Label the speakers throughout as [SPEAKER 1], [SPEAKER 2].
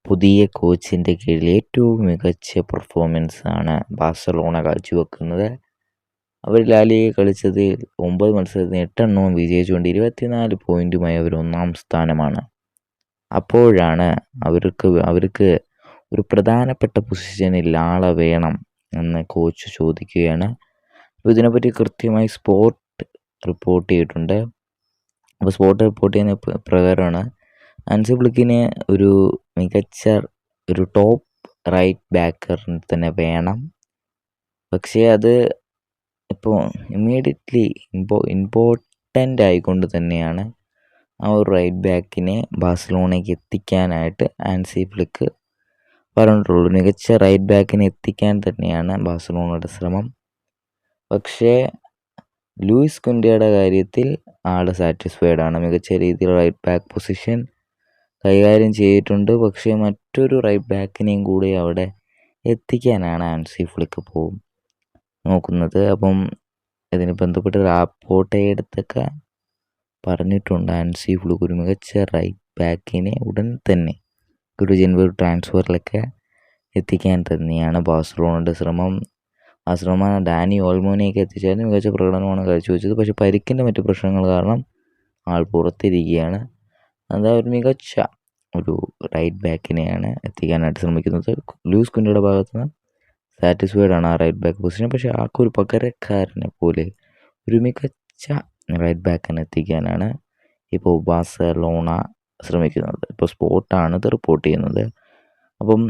[SPEAKER 1] പുതിയ കോച്ചിൻ്റെ കീഴിൽ ഏറ്റവും മികച്ച പെർഫോമൻസാണ് ബാഴ്സലോണ കാഴ്ചവെക്കുന്നത്. അവർ ലാലിഗ കളിച്ചതിൽ 9 മത്സരത്തിന് 8 എണ്ണവും വിജയിച്ചുകൊണ്ട് 24 പോയിന്റുമായി അവർ 1-ാം സ്ഥാനമാണ്. അപ്പോഴാണ് അവർക്ക് ഒരു പ്രധാനപ്പെട്ട പൊസിഷനിൽ ആളെ വേണം എന്ന് കോച്ച് ചോദിക്കുകയാണ്. അപ്പോൾ ഇതിനെപ്പറ്റി കൃത്യമായി സ്പോർട്ട് റിപ്പോർട്ട് ചെയ്തിട്ടുണ്ട്. അപ്പോൾ സ്പോർട്ട് റിപ്പോർട്ട് ചെയ്യുന്ന പ്രകാരമാണ് ഹാൻസി ഫ്ലിക്കിന് ഒരു മികച്ച ഒരു ടോപ്പ് റൈറ്റ് ബാക്കറിന് തന്നെ വേണം. പക്ഷേ അത് ഇപ്പോൾ ഇമ്മീഡിയറ്റ്ലി ഇമ്പോർട്ടൻ്റ് ആയിക്കൊണ്ട് തന്നെയാണ് ആ ഒരു റൈറ്റ് ബാക്കിനെ ബാഴ്സലോണയ്ക്ക് എത്തിക്കാനായിട്ട് ഹാൻസി ഫ്ലിക്ക് പറഞ്ഞിട്ടുള്ളൂ. മികച്ച റൈറ്റ് ബാക്കിനെ എത്തിക്കാൻ തന്നെയാണ് ബാഴ്സലോണയുടെ ശ്രമം. പക്ഷേ ലൂയിസ് കുൻഡയുടെ കാര്യത്തിൽ ആൾ സാറ്റിസ്ഫൈഡ് ആണ്. മികച്ച രീതിയിൽ റൈറ്റ് ബാക്ക് പൊസിഷൻ കൈകാര്യം ചെയ്തിട്ടുണ്ട്. പക്ഷേ മറ്റൊരു റൈറ്റ് ബാക്കിനെയും കൂടി അവിടെ എത്തിക്കാനാണ് ഹാൻസി ഫ്ലിക്ക് നോക്കുന്നത്. അപ്പം ഇതിന് ബന്ധപ്പെട്ട് റാപ്പോർട്ടയെടുത്തൊക്കെ പറഞ്ഞിട്ടുണ്ട് ഹാൻസി ഫ്ലിക്ക് ഒരു മികച്ച റൈറ്റ് ബാക്കിനെ ഉടൻ തന്നെ ഒരു ജനുവരി ട്രാൻസ്ഫറിലൊക്കെ എത്തിക്കാൻ തന്നെയാണ് ബാഴ്സലോണയുടെ ശ്രമം. ആ ശ്രമം ഡാനി ഓൾമോനെയൊക്കെ എത്തിച്ചാലും മികച്ച പ്രകടനമാണ് കാഴ്ചവെച്ചത്. പക്ഷേ പരിക്കിൻ്റെ മറ്റു പ്രശ്നങ്ങൾ കാരണം ആൾ പുറത്തിരിക്കുകയാണ്. എന്താ ഒരു മികച്ച ഒരു റൈറ്റ് ബാക്കിനെയാണ് എത്തിക്കാനായിട്ട് ശ്രമിക്കുന്നത്. ലൂയിസ് കുൻഡയുടെ ഭാഗത്ത് നിന്ന് സാറ്റിസ്ഫൈഡ് ആണ് ആ റൈറ്റ് ബാക്ക് പൊസിഷൻ. പക്ഷേ ആൾക്കൊരു പകരക്കാരനെ പോലെ ഒരു മികച്ച റൈറ്റ് ബാക്കിനെ എത്തിക്കാനാണ് ഇപ്പോൾ ബാഴ്സലോണ ശ്രമിക്കുന്നത്. ഇപ്പോൾ സ്പോർട്ടാണ് ഇത് റിപ്പോർട്ട് ചെയ്യുന്നത്. അപ്പം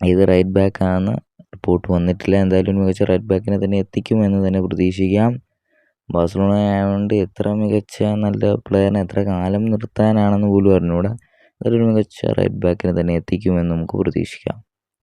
[SPEAKER 1] ഇത് റൈറ്റ് ബാക്കാണെന്ന് റിപ്പോർട്ട് വന്നിട്ടില്ല. എന്തായാലും മികച്ച റൈറ്റ് ബാക്കിനെ തന്നെ എത്തിക്കുമെന്ന് തന്നെ പ്രതീക്ഷിക്കാം. ബാഴ്സലോണ ആയതുകൊണ്ട് എത്ര മികച്ച നല്ല പ്ലെയറിനെ എത്ര കാലം നിർത്താനാണെന്ന് പോലും അറിഞ്ഞുകൂടാ. അതൊരു മികച്ച റൈറ്റ് ബാക്കിനെ തന്നെ എത്തിക്കുമെന്ന് നമുക്ക് പ്രതീക്ഷിക്കാം.